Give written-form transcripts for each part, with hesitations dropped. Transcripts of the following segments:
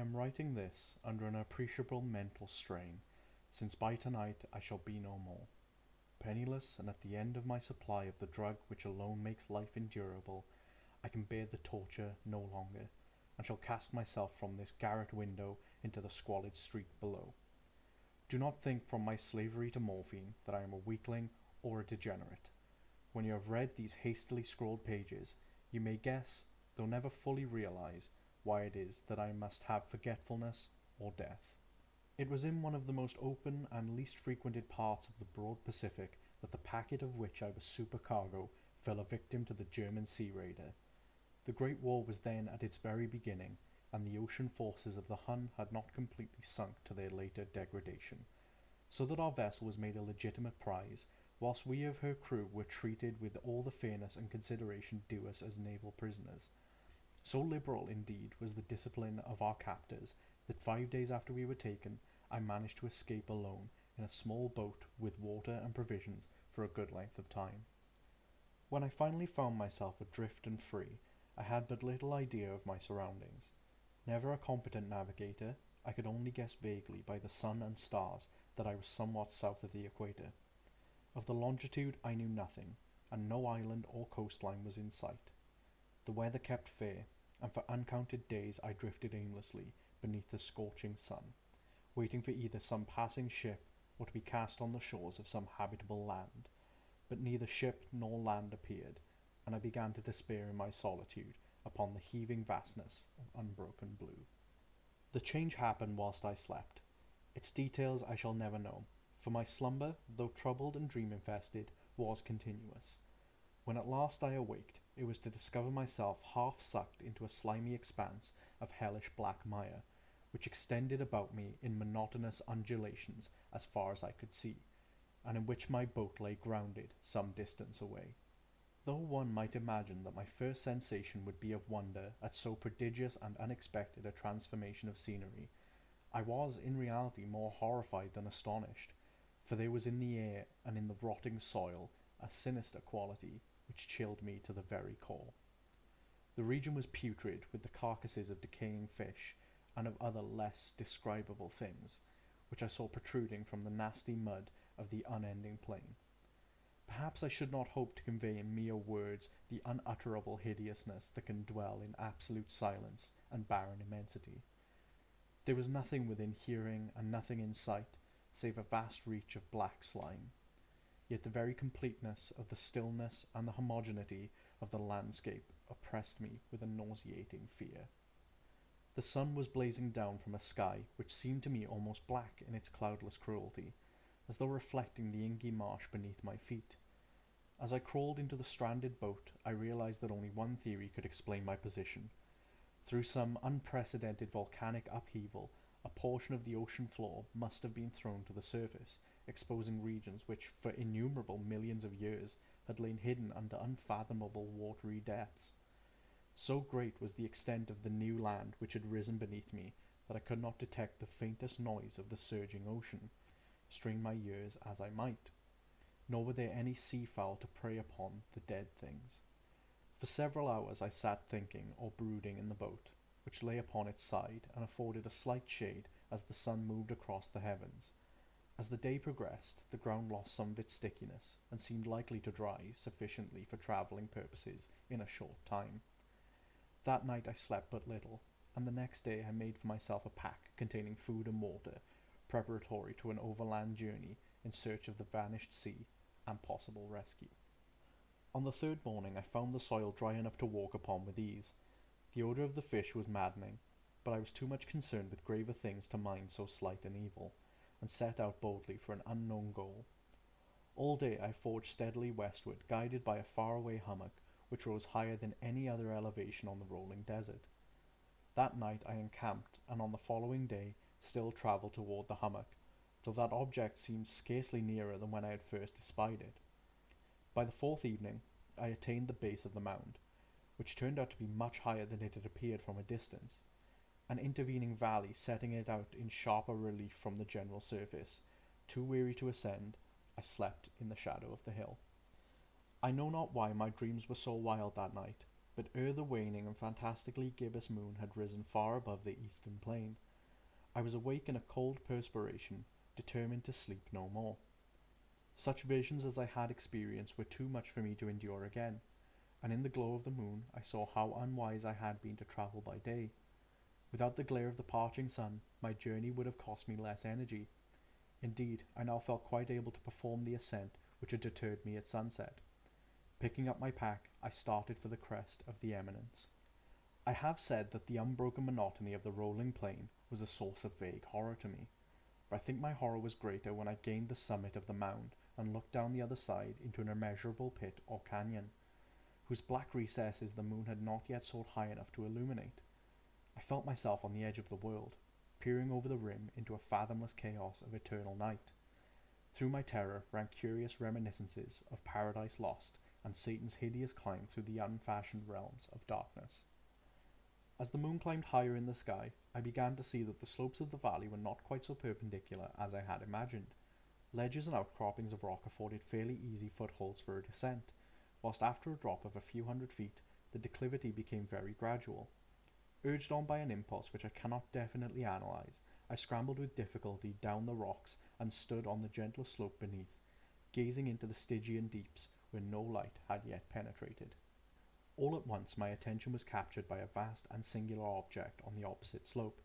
am writing this under an appreciable mental strain, since by tonight I shall be no more. Penniless and at the end of my supply of the drug which alone makes life endurable, I can bear the torture no longer, and shall cast myself from this garret window into the squalid street below. Do not think from my slavery to morphine that I am a weakling or a degenerate. When you have read these hastily scrawled pages, you may guess, though never fully realize, why it is that I must have forgetfulness or death. It was in one of the most open and least frequented parts of the broad Pacific that the packet of which I was supercargo fell a victim to the German sea raider. The Great War was then at its very beginning, and the ocean forces of the Hun had not completely sunk to their later degradation, so that our vessel was made a legitimate prize, whilst we of her crew were treated with all the fairness and consideration due us as naval prisoners. So liberal, indeed, was the discipline of our captors, that 5 days after we were taken, I managed to escape alone in a small boat with water and provisions for a good length of time. When I finally found myself adrift and free, I had but little idea of my surroundings. Never a competent navigator, I could only guess vaguely by the sun and stars that I was somewhat south of the equator. Of the longitude I knew nothing, and no island or coastline was in sight. The weather kept fair, and for uncounted days I drifted aimlessly beneath the scorching sun, waiting for either some passing ship or to be cast on the shores of some habitable land. But neither ship nor land appeared, and I began to despair in my solitude upon the heaving vastness of unbroken blue. The change happened whilst I slept. Its details I shall never know, for my slumber, though troubled and dream-infested, was continuous. When at last I awaked, it was to discover myself half sucked into a slimy expanse of hellish black mire, which extended about me in monotonous undulations as far as I could see, and in which my boat lay grounded some distance away. Though one might imagine that my first sensation would be of wonder at so prodigious and unexpected a transformation of scenery, I was in reality more horrified than astonished, for there was in the air and in the rotting soil a sinister quality which chilled me to the very core. The region was putrid with the carcasses of decaying fish and of other less describable things, which I saw protruding from the nasty mud of the unending plain. Perhaps I should not hope to convey in mere words the unutterable hideousness that can dwell in absolute silence and barren immensity. There was nothing within hearing and nothing in sight, save a vast reach of black slime. Yet the very completeness of the stillness and the homogeneity of the landscape oppressed me with a nauseating fear. The sun was blazing down from a sky which seemed to me almost black in its cloudless cruelty, as though reflecting the inky marsh beneath my feet. As I crawled into the stranded boat, I realized that only one theory could explain my position. Through some unprecedented volcanic upheaval, a portion of the ocean floor must have been thrown to the surface, exposing regions which, for innumerable millions of years, had lain hidden under unfathomable watery depths. So great was the extent of the new land which had risen beneath me that I could not detect the faintest noise of the surging ocean, strain my ears as I might. Nor were there any sea-fowl to prey upon the dead things. For several hours I sat thinking or brooding in the boat, which lay upon its side and afforded a slight shade as the sun moved across the heavens. As the day progressed, the ground lost some of its stickiness, and seemed likely to dry sufficiently for travelling purposes in a short time. That night I slept but little, and the next day I made for myself a pack containing food and water, preparatory to an overland journey in search of the vanished sea and possible rescue. On the third morning I found the soil dry enough to walk upon with ease. The odour of the fish was maddening, but I was too much concerned with graver things to mind so slight an evil, and set out boldly for an unknown goal. All day I forged steadily westward, guided by a faraway hummock which rose higher than any other elevation on the rolling desert. That night I encamped, and on the following day still travelled toward the hummock, though that object seemed scarcely nearer than when I had first espied it. By the fourth evening I attained the base of the mound, which turned out to be much higher than it had appeared from a distance, an intervening valley setting it out in sharper relief from the general surface. Too weary to ascend, I slept in the shadow of the hill. I know not why my dreams were so wild that night, but ere the waning and fantastically gibbous moon had risen far above the eastern plain, I was awake in a cold perspiration, determined to sleep no more. Such visions as I had experienced were too much for me to endure again, and in the glow of the moon I saw how unwise I had been to travel by day. Without the glare of the parching sun, my journey would have cost me less energy. Indeed, I now felt quite able to perform the ascent which had deterred me at sunset. Picking up my pack, I started for the crest of the eminence. I have said that the unbroken monotony of the rolling plain was a source of vague horror to me, but I think my horror was greater when I gained the summit of the mound and looked down the other side into an immeasurable pit or canyon, whose black recesses the moon had not yet soared high enough to illuminate. I felt myself on the edge of the world, peering over the rim into a fathomless chaos of eternal night. Through my terror ran curious reminiscences of Paradise Lost and Satan's hideous climb through the unfashioned realms of darkness. As the moon climbed higher in the sky, I began to see that the slopes of the valley were not quite so perpendicular as I had imagined. Ledges and outcroppings of rock afforded fairly easy footholds for a descent, whilst after a drop of a few hundred feet, the declivity became very gradual. Urged on by an impulse which I cannot definitely analyze, I scrambled with difficulty down the rocks and stood on the gentler slope beneath, gazing into the Stygian deeps where no light had yet penetrated. All at once my attention was captured by a vast and singular object on the opposite slope,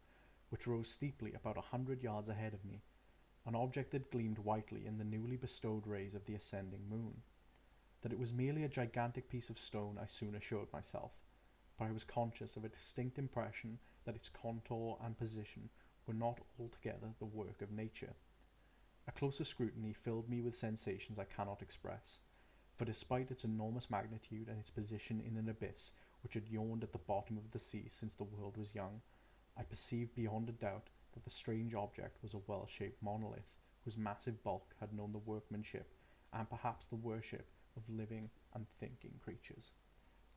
which rose steeply about 100 yards ahead of me, an object that gleamed whitely in the newly bestowed rays of the ascending moon. That it was merely a gigantic piece of stone I soon assured myself, but I was conscious of a distinct impression that its contour and position were not altogether the work of nature. A closer scrutiny filled me with sensations I cannot express, for despite its enormous magnitude and its position in an abyss which had yawned at the bottom of the sea since the world was young, I perceived beyond a doubt that the strange object was a well-shaped monolith, whose massive bulk had known the workmanship and perhaps the worship of living and thinking creatures.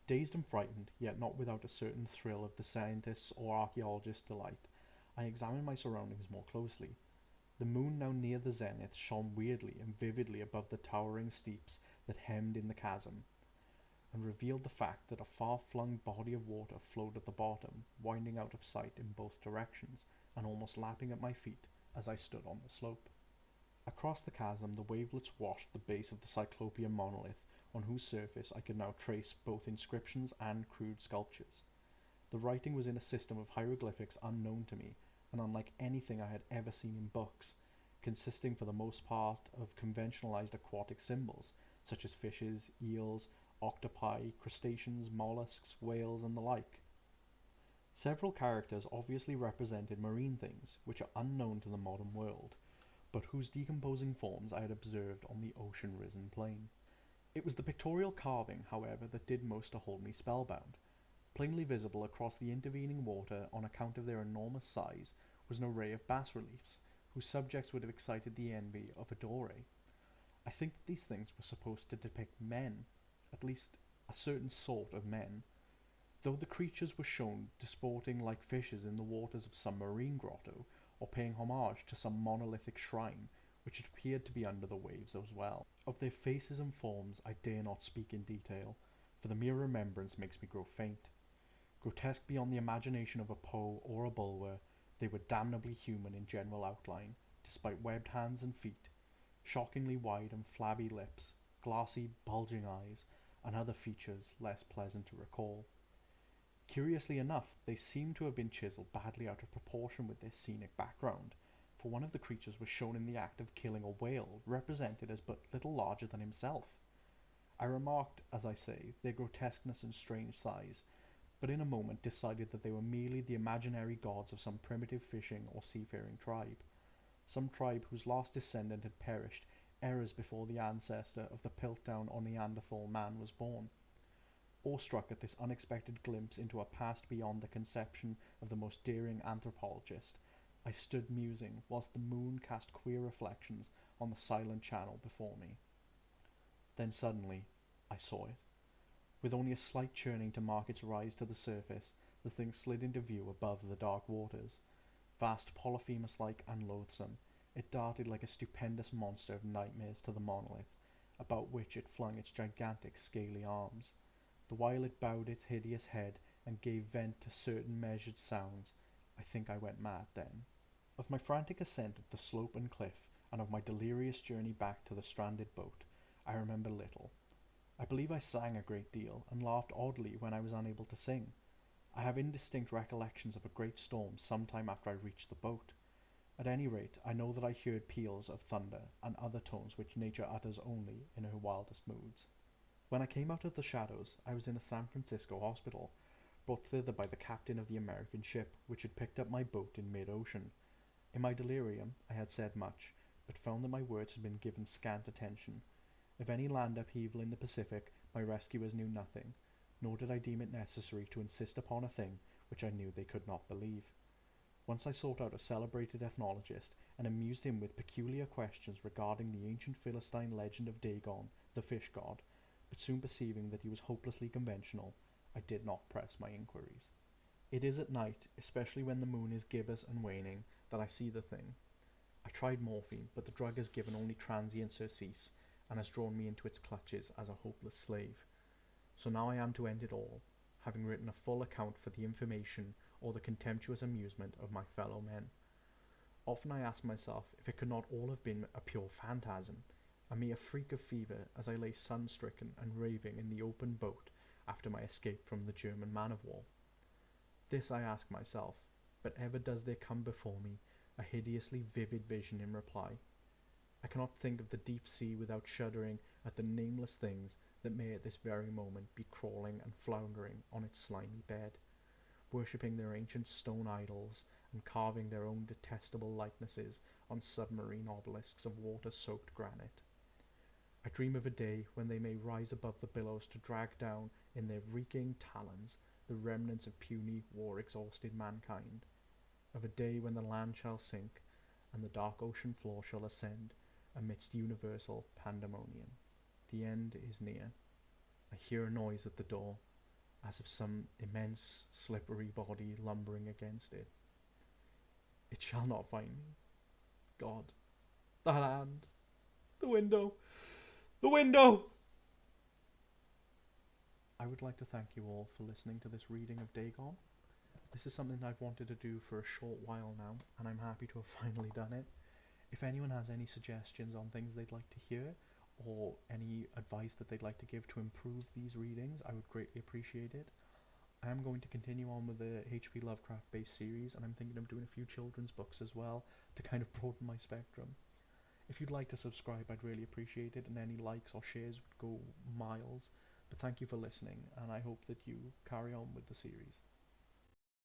Dazed and frightened, yet not without a certain thrill of the scientist's or archaeologist's delight, I examined my surroundings more closely. The moon, now near the zenith, shone weirdly and vividly above the towering steeps that hemmed in the chasm, and revealed the fact that a far-flung body of water flowed at the bottom, winding out of sight in both directions, and almost lapping at my feet as I stood on the slope. Across the chasm the wavelets washed the base of the cyclopean monolith, on whose surface I could now trace both inscriptions and crude sculptures. The writing was in a system of hieroglyphics unknown to me, and unlike anything I had ever seen in books, consisting for the most part of conventionalized aquatic symbols, such as fishes, eels, octopi, crustaceans, mollusks, whales, and the like. Several characters obviously represented marine things, which are unknown to the modern world, but whose decomposing forms I had observed on the ocean-risen plain. It was the pictorial carving, however, that did most to hold me spellbound. Plainly visible across the intervening water on account of their enormous size was an array of bas-reliefs, whose subjects would have excited the envy of a Doré. I think that these things were supposed to depict men, at least a certain sort of men, though the creatures were shown disporting like fishes in the waters of some marine grotto, or paying homage to some monolithic shrine, which appeared to be under the waves as well. Of their faces and forms I dare not speak in detail, for the mere remembrance makes me grow faint. Grotesque beyond the imagination of a Poe or a Bulwer, they were damnably human in general outline, despite webbed hands and feet, shockingly wide and flabby lips, glassy, bulging eyes, and other features less pleasant to recall. Curiously enough, they seemed to have been chiseled badly out of proportion with their scenic background, for one of the creatures was shown in the act of killing a whale, represented as but little larger than himself. I remarked, as I say, their grotesqueness and strange size, but in a moment decided that they were merely the imaginary gods of some primitive fishing or seafaring tribe, some tribe whose last descendant had perished eras before the ancestor of the Piltdown or Neanderthal man was born. Awestruck at this unexpected glimpse into a past beyond the conception of the most daring anthropologist, I stood musing whilst the moon cast queer reflections on the silent channel before me. Then suddenly I saw it. With only a slight churning to mark its rise to the surface, the thing slid into view above the dark waters. Vast, Polyphemus-like and loathsome, it darted like a stupendous monster of nightmares to the monolith, about which it flung its gigantic scaly arms. The while it bowed its hideous head and gave vent to certain measured sounds, I think I went mad then. Of my frantic ascent of the slope and cliff, and of my delirious journey back to the stranded boat, I remember little. I believe I sang a great deal, and laughed oddly when I was unable to sing. I have indistinct recollections of a great storm some time after I reached the boat. At any rate, I know that I heard peals of thunder, and other tones which nature utters only in her wildest moods. When I came out of the shadows, I was in a San Francisco hospital, brought thither by the captain of the American ship which had picked up my boat in mid-ocean. In my delirium I had said much, but found that my words had been given scant attention. Of any land upheaval in the Pacific, my rescuers knew nothing, nor did I deem it necessary to insist upon a thing which I knew they could not believe. Once I sought out a celebrated ethnologist, and amused him with peculiar questions regarding the ancient Philistine legend of Dagon, the fish god, but soon perceiving that he was hopelessly conventional, I did not press my inquiries. It is at night, especially when the moon is gibbous and waning, that I see the thing. I tried morphine, but the drug has given only transient surcease, and has drawn me into its clutches as a hopeless slave. So now I am to end it all, having written a full account for the information or the contemptuous amusement of my fellow men. Often I ask myself if it could not all have been a pure phantasm, a mere freak of fever, as I lay sun-stricken and raving in the open boat after my escape from the German man-of-war. This I ask myself, but ever does there come before me a hideously vivid vision in reply. I cannot think of the deep sea without shuddering at the nameless things that may at this very moment be crawling and floundering on its slimy bed, worshipping their ancient stone idols and carving their own detestable likenesses on submarine obelisks of water-soaked granite. I dream of a day when they may rise above the billows to drag down in their reeking talons the remnants of puny, war-exhausted mankind, of a day when the land shall sink and the dark ocean floor shall ascend amidst universal pandemonium. The end is near. I hear a noise at the door, as of some immense, slippery body lumbering against it. It shall not find me. God, the hand, the window, the window! I would like to thank you all for listening to this reading of Dagon. This is something I've wanted to do for a short while now, and I'm happy to have finally done it. If anyone has any suggestions on things they'd like to hear, or any advice that they'd like to give to improve these readings, I would greatly appreciate it. I am going to continue on with the H.P Lovecraft based series, and I'm thinking of doing a few children's books as well to kind of broaden my spectrum. If you'd like to subscribe, I'd really appreciate it, and any likes or shares would go miles. But thank you for listening, and I hope that you carry on with the series.